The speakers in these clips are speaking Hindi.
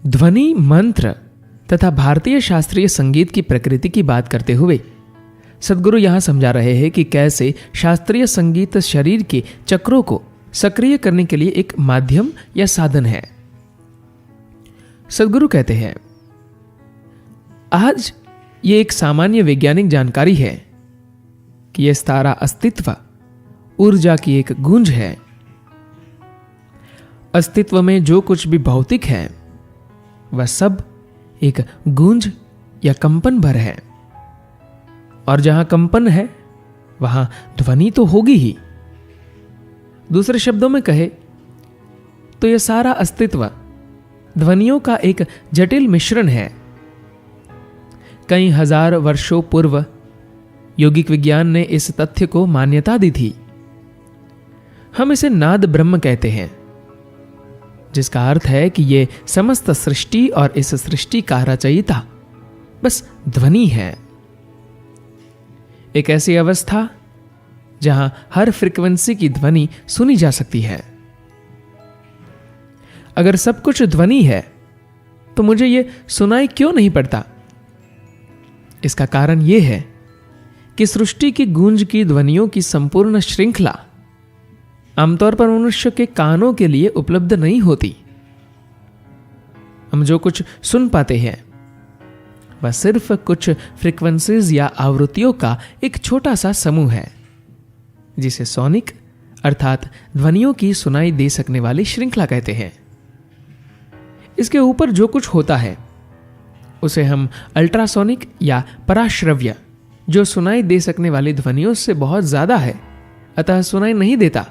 ध्वनि मंत्र तथा भारतीय शास्त्रीय संगीत की प्रकृति की बात करते हुए सद्गुरु यहां समझा रहे हैं कि कैसे शास्त्रीय संगीत शरीर के चक्रों को सक्रिय करने के लिए एक माध्यम या साधन है। सद्गुरु कहते हैं, आज ये एक सामान्य वैज्ञानिक जानकारी है कि यह सारा अस्तित्व ऊर्जा की एक गूंज है। अस्तित्व में जो कुछ भी भौतिक है वह सब एक गूंज या कंपन भर है, और जहां कंपन है वहां ध्वनि तो होगी ही। दूसरे शब्दों में कहे तो यह सारा अस्तित्व ध्वनियों का एक जटिल मिश्रण है। कई हजार वर्षों पूर्व यौगिक विज्ञान ने इस तथ्य को मान्यता दी थी। हम इसे नाद ब्रह्म कहते हैं, जिसका अर्थ है कि यह समस्त सृष्टि और इस सृष्टि का रचयिता बस ध्वनि है। एक ऐसी अवस्था जहां हर फ्रीक्वेंसी की ध्वनि सुनी जा सकती है। अगर सब कुछ ध्वनि है तो मुझे यह सुनाई क्यों नहीं पड़ता? इसका कारण यह है कि सृष्टि की गूंज की ध्वनियों की संपूर्ण श्रृंखला आमतौर पर मनुष्य के कानों के लिए उपलब्ध नहीं होती। हम जो कुछ सुन पाते हैं वह सिर्फ कुछ फ्रीक्वेंसीज या आवृत्तियों का एक छोटा सा समूह है, जिसे सोनिक अर्थात ध्वनियों की सुनाई दे सकने वाली श्रृंखला कहते हैं। इसके ऊपर जो कुछ होता है उसे हम अल्ट्रासोनिक या पराश्रव्य, जो सुनाई दे सकने वाली ध्वनियों से बहुत ज्यादा है अतः सुनाई नहीं देता,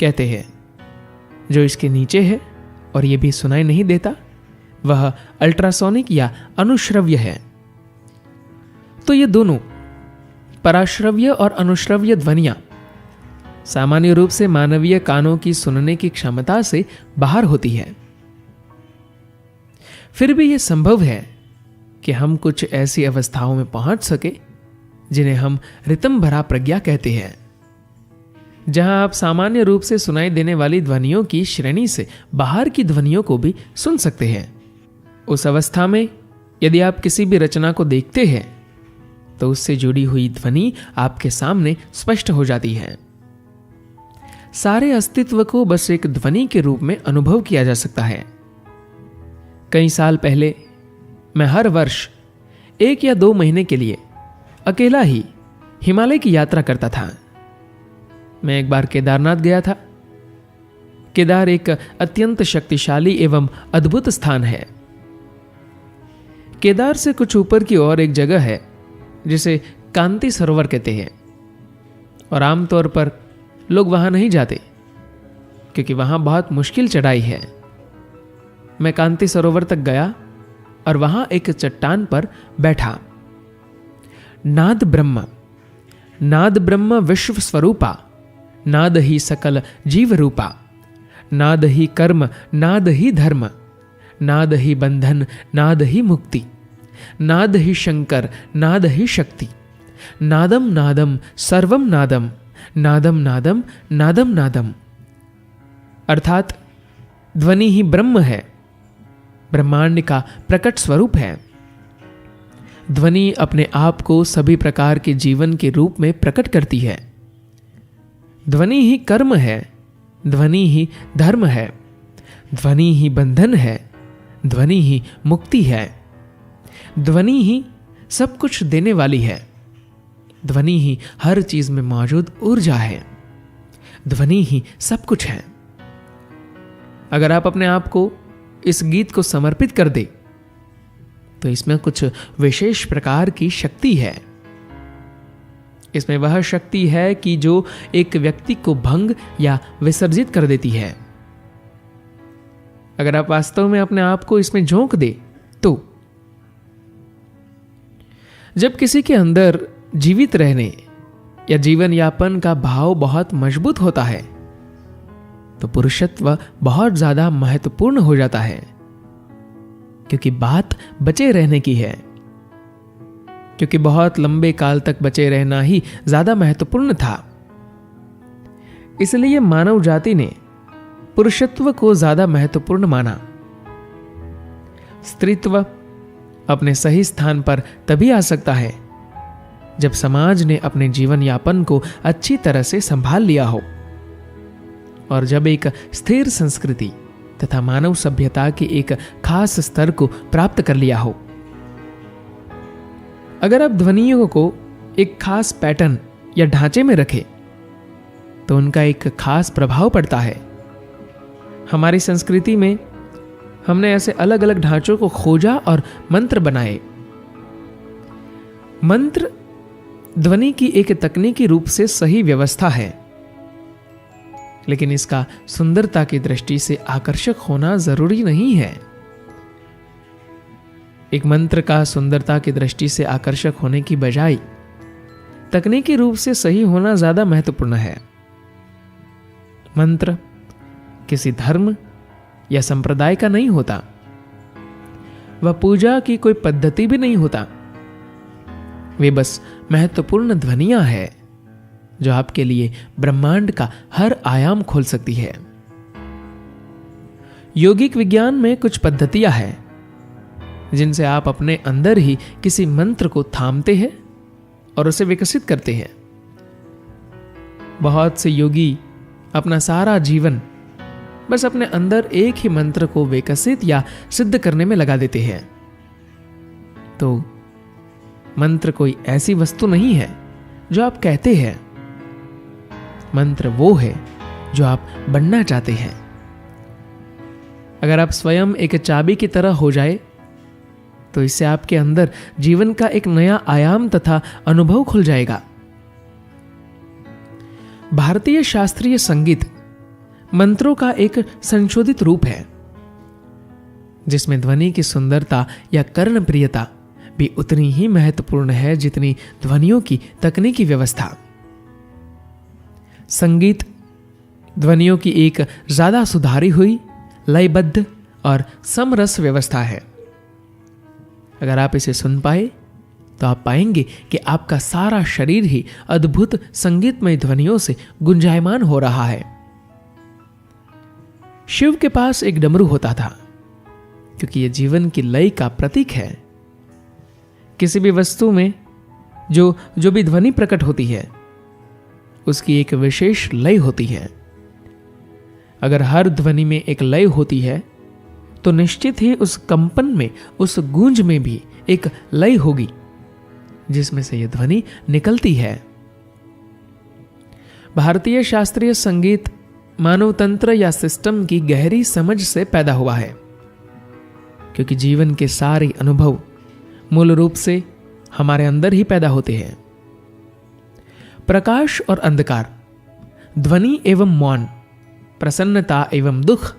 कहते हैं। जो इसके नीचे है और यह भी सुनाई नहीं देता वह अल्ट्रासोनिक या अनुश्रव्य है। तो ये दोनों पराश्रव्य और अनुश्रव्य ध्वनियां सामान्य रूप से मानवीय कानों की सुनने की क्षमता से बाहर होती है। फिर भी यह संभव है कि हम कुछ ऐसी अवस्थाओं में पहुंच सके जिन्हें हम रितम भरा प्रज्ञा कहते हैं, जहां आप सामान्य रूप से सुनाई देने वाली ध्वनियों की श्रेणी से बाहर की ध्वनियों को भी सुन सकते हैं। उस अवस्था में यदि आप किसी भी रचना को देखते हैं तो उससे जुड़ी हुई ध्वनि आपके सामने स्पष्ट हो जाती है। सारे अस्तित्व को बस एक ध्वनि के रूप में अनुभव किया जा सकता है। कई साल पहले मैं हर वर्ष 1 या 2 महीने के लिए अकेला ही हिमालय की यात्रा करता था। मैं एक बार केदारनाथ गया था। केदार एक अत्यंत शक्तिशाली एवं अद्भुत स्थान है। केदार से कुछ ऊपर की ओर एक जगह है जिसे कांति सरोवर कहते हैं, और आमतौर पर लोग वहां नहीं जाते क्योंकि वहां बहुत मुश्किल चढ़ाई है। मैं कांति सरोवर तक गया और वहां एक चट्टान पर बैठा। नाद ब्रह्म विश्व स्वरूपा, नाद ही सकल जीव रूपा, नाद ही कर्म, नाद ही धर्म, नाद ही बंधन, नाद ही मुक्ति, नाद ही शंकर, नाद ही शक्ति, नादम नादम सर्वम नादम, नादम नादम नादम नादम। अर्थात ध्वनि ही ब्रह्म है, ब्रह्मांड का प्रकट स्वरूप है। ध्वनि अपने आप को सभी प्रकार के जीवन के रूप में प्रकट करती है। ध्वनि ही कर्म है, ध्वनि ही धर्म है, ध्वनि ही बंधन है, ध्वनि ही मुक्ति है, ध्वनि ही सब कुछ देने वाली है, ध्वनि ही हर चीज में मौजूद ऊर्जा है, ध्वनि ही सब कुछ है। अगर आप अपने आप को इस गीत को समर्पित कर दे तो इसमें कुछ विशेष प्रकार की शक्ति है। इसमें वह शक्ति है कि जो एक व्यक्ति को भंग या विसर्जित कर देती है। अगर आप वास्तव में अपने आप को इसमें झोंक दे तो जब किसी के अंदर जीवित रहने या जीवन यापन का भाव बहुत मजबूत होता है तो पुरुषत्व बहुत ज्यादा महत्वपूर्ण हो जाता है, क्योंकि बात बचे रहने की है। क्योंकि बहुत लंबे काल तक बचे रहना ही ज्यादा महत्वपूर्ण था। इसलिए मानव जाति ने पुरुषत्व को ज्यादा महत्वपूर्ण माना। स्त्रीत्व अपने सही स्थान पर तभी आ सकता है जब समाज ने अपने जीवन यापन को अच्छी तरह से संभाल लिया हो और जब एक स्थिर संस्कृति तथा मानव सभ्यता के एक खास स्तर को प्राप्त कर लिया हो। अगर आप ध्वनियों को एक खास पैटर्न या ढांचे में रखें तो उनका एक खास प्रभाव पड़ता है। हमारी संस्कृति में हमने ऐसे अलग अलग ढांचों को खोजा और मंत्र बनाए। मंत्र ध्वनि की एक तकनीकी रूप से सही व्यवस्था है, लेकिन इसका सुंदरता की दृष्टि से आकर्षक होना जरूरी नहीं है। एक मंत्र का सुंदरता की दृष्टि से आकर्षक होने की बजाय तकनीकी रूप से सही होना ज्यादा महत्वपूर्ण है। मंत्र किसी धर्म या संप्रदाय का नहीं होता, वह पूजा की कोई पद्धति भी नहीं होता। वे बस महत्वपूर्ण ध्वनियां हैं जो आपके लिए ब्रह्मांड का हर आयाम खोल सकती है। योगिक विज्ञान में कुछ पद्धतियां हैं जिनसे आप अपने अंदर ही किसी मंत्र को थामते हैं और उसे विकसित करते हैं। बहुत से योगी अपना सारा जीवन बस अपने अंदर एक ही मंत्र को विकसित या सिद्ध करने में लगा देते हैं। तो मंत्र कोई ऐसी वस्तु नहीं है जो आप कहते हैं, मंत्र वो है जो आप बनना चाहते हैं। अगर आप स्वयं एक चाबी की तरह हो जाए तो इससे आपके अंदर जीवन का एक नया आयाम तथा अनुभव खुल जाएगा। भारतीय शास्त्रीय संगीत मंत्रों का एक संशोधित रूप है जिसमें ध्वनि की सुंदरता या कर्णप्रियता भी उतनी ही महत्वपूर्ण है जितनी ध्वनियों की तकनीकी व्यवस्था। संगीत ध्वनियों की एक ज्यादा सुधारी हुई, लयबद्ध और समरस व्यवस्था है। अगर आप इसे सुन पाए तो आप पाएंगे कि आपका सारा शरीर ही अद्भुत संगीतमय ध्वनियों से गुंजायमान हो रहा है। शिव के पास एक डमरू होता था क्योंकि यह जीवन की लय का प्रतीक है। किसी भी वस्तु में जो भी ध्वनि प्रकट होती है उसकी एक विशेष लय होती है। अगर हर ध्वनि में एक लय होती है तो निश्चित ही उस कंपन में, उस गूंज में भी एक लय होगी जिसमें से यह ध्वनि निकलती है। भारतीय शास्त्रीय संगीत मानव तंत्र या सिस्टम की गहरी समझ से पैदा हुआ है क्योंकि जीवन के सारे अनुभव मूल रूप से हमारे अंदर ही पैदा होते हैं। प्रकाश और अंधकार, ध्वनि एवं मौन, प्रसन्नता एवं दुख,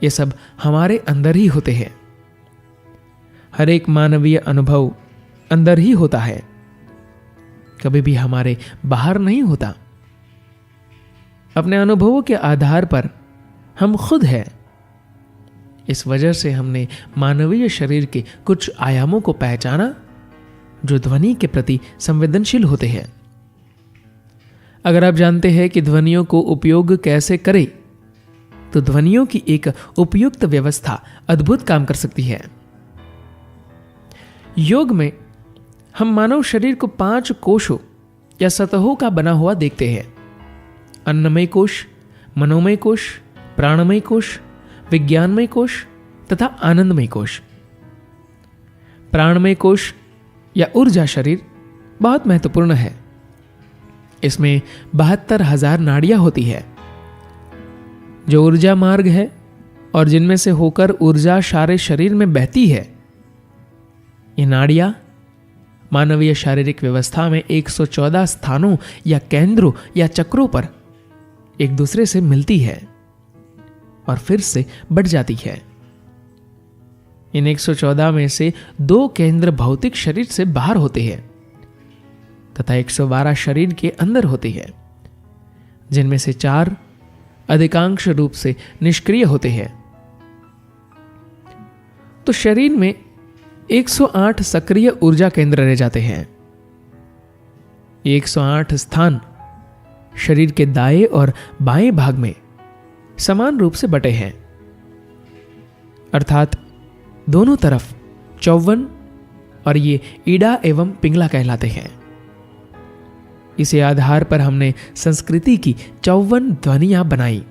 ये सब हमारे अंदर ही होते हैं। हर एक मानवीय अनुभव अंदर ही होता है, कभी भी हमारे बाहर नहीं होता। अपने अनुभवों के आधार पर हम खुद हैं। इस वजह से हमने मानवीय शरीर के कुछ आयामों को पहचाना जो ध्वनि के प्रति संवेदनशील होते हैं। अगर आप जानते हैं कि ध्वनियों को उपयोग कैसे करें तो ध्वनियों की एक उपयुक्त व्यवस्था अद्भुत काम कर सकती है। योग में हम मानव शरीर को 5 कोशों या सतहों का बना हुआ देखते हैं। अन्नमय कोश, मनोमय कोश, प्राणमय कोश, विज्ञानमय कोश तथा आनंदमय कोश। प्राणमय कोश या ऊर्जा शरीर बहुत महत्वपूर्ण है। इसमें 72,000 नाड़ियां होती है जो ऊर्जा मार्ग है और जिनमें से होकर ऊर्जा सारे शरीर में बहती है। ये नाड़ियां मानवीय शारीरिक व्यवस्था में 114 स्थानों या केंद्रों या चक्रों पर एक दूसरे से मिलती है और फिर से बढ़ जाती है। इन 114 में से 2 केंद्र भौतिक शरीर से बाहर होते हैं तथा 112 शरीर के अंदर होते हैं, जिनमें से 4 अधिकांश रूप से निष्क्रिय होते हैं। तो शरीर में 108 सक्रिय ऊर्जा केंद्र रह जाते हैं। ये 108 स्थान शरीर के दाएं और बाएं भाग में समान रूप से बटे हैं, अर्थात दोनों तरफ 54 और ये ईड़ा एवं पिंगला कहलाते हैं। इसी आधार पर हमने संस्कृति की 54 ध्वनियां बनाई,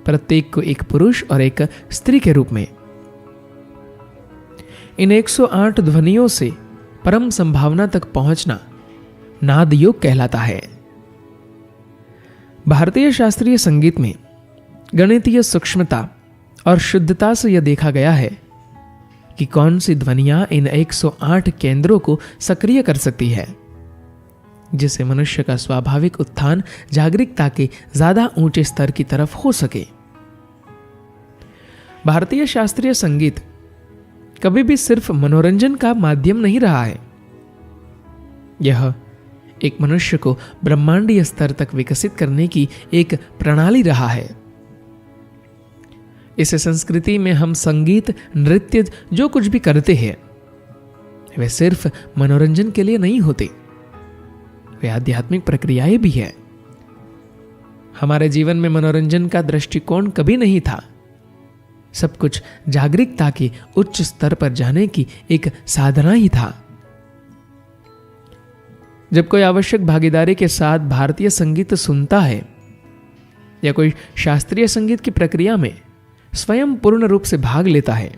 प्रत्येक को एक पुरुष और एक स्त्री के रूप में। इन 108 ध्वनियों से परम संभावना तक पहुंचना नाद योग कहलाता है। भारतीय शास्त्रीय संगीत में गणितीय सूक्ष्मता और शुद्धता से यह देखा गया है कि कौन सी ध्वनियां इन 108 केंद्रों को सक्रिय कर सकती है, जिससे मनुष्य का स्वाभाविक उत्थान जागरूकता के ज्यादा ऊंचे स्तर की तरफ हो सके। भारतीय शास्त्रीय संगीत कभी भी सिर्फ मनोरंजन का माध्यम नहीं रहा है। यह एक मनुष्य को ब्रह्मांडीय स्तर तक विकसित करने की एक प्रणाली रहा है। इस संस्कृति में हम संगीत, नृत्य जो कुछ भी करते हैं वे सिर्फ मनोरंजन के लिए नहीं होते, वे आध्यात्मिक प्रक्रियाएं भी है। हमारे जीवन में मनोरंजन का दृष्टिकोण कभी नहीं था, सब कुछ जागरूकता के उच्च स्तर पर जाने की एक साधना ही था। जब कोई आवश्यक भागीदारी के साथ भारतीय संगीत सुनता है या कोई शास्त्रीय संगीत की प्रक्रिया में स्वयं पूर्ण रूप से भाग लेता है,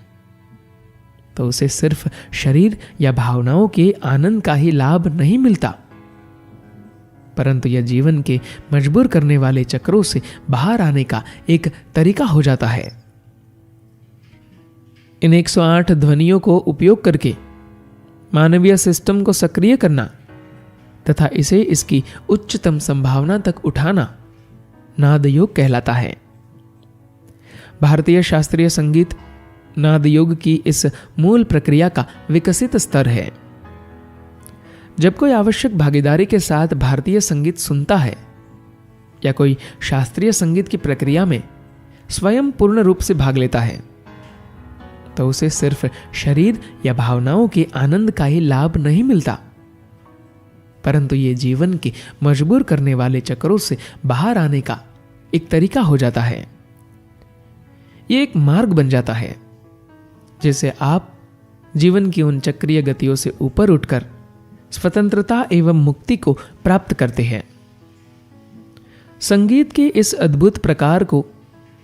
तो उसे सिर्फ शरीर या भावनाओं के आनंद का ही लाभ नहीं मिलता, परंतु यह जीवन के मजबूर करने वाले चक्रों से बाहर आने का एक तरीका हो जाता है। इन 108 ध्वनियों को उपयोग करके मानवीय सिस्टम को सक्रिय करना तथा इसे इसकी उच्चतम संभावना तक उठाना नाद योग कहलाता है। भारतीय शास्त्रीय संगीत नाद योग की इस मूल प्रक्रिया का विकसित स्तर है। जब कोई आवश्यक भागीदारी के साथ भारतीय संगीत सुनता है या कोई शास्त्रीय संगीत की प्रक्रिया में स्वयं पूर्ण रूप से भाग लेता है, तो उसे सिर्फ शरीर या भावनाओं के आनंद का ही लाभ नहीं मिलता, परंतु ये जीवन के मजबूर करने वाले चक्रों से बाहर आने का एक तरीका हो जाता है। ये एक मार्ग बन जाता है जिसे आप जीवन की उन चक्रीय गतियों से ऊपर उठकर स्वतंत्रता एवं मुक्ति को प्राप्त करते हैं। संगीत के इस अद्भुत प्रकार को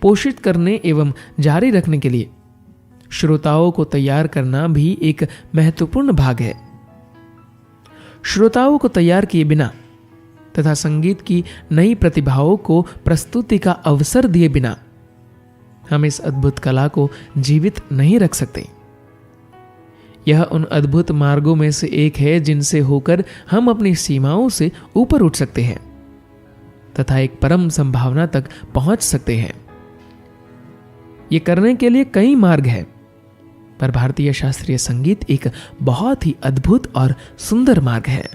पोषित करने एवं जारी रखने के लिए श्रोताओं को तैयार करना भी एक महत्वपूर्ण भाग है। श्रोताओं को तैयार किए बिना तथा संगीत की नई प्रतिभाओं को प्रस्तुति का अवसर दिए बिना हम इस अद्भुत कला को जीवित नहीं रख सकते। यह उन अद्भुत मार्गों में से एक है जिनसे होकर हम अपनी सीमाओं से ऊपर उठ सकते हैं तथा एक परम संभावना तक पहुंच सकते हैं। ये करने के लिए कई मार्ग हैं, पर भारतीय शास्त्रीय संगीत एक बहुत ही अद्भुत और सुंदर मार्ग है।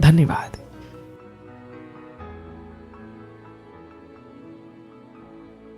धन्यवाद।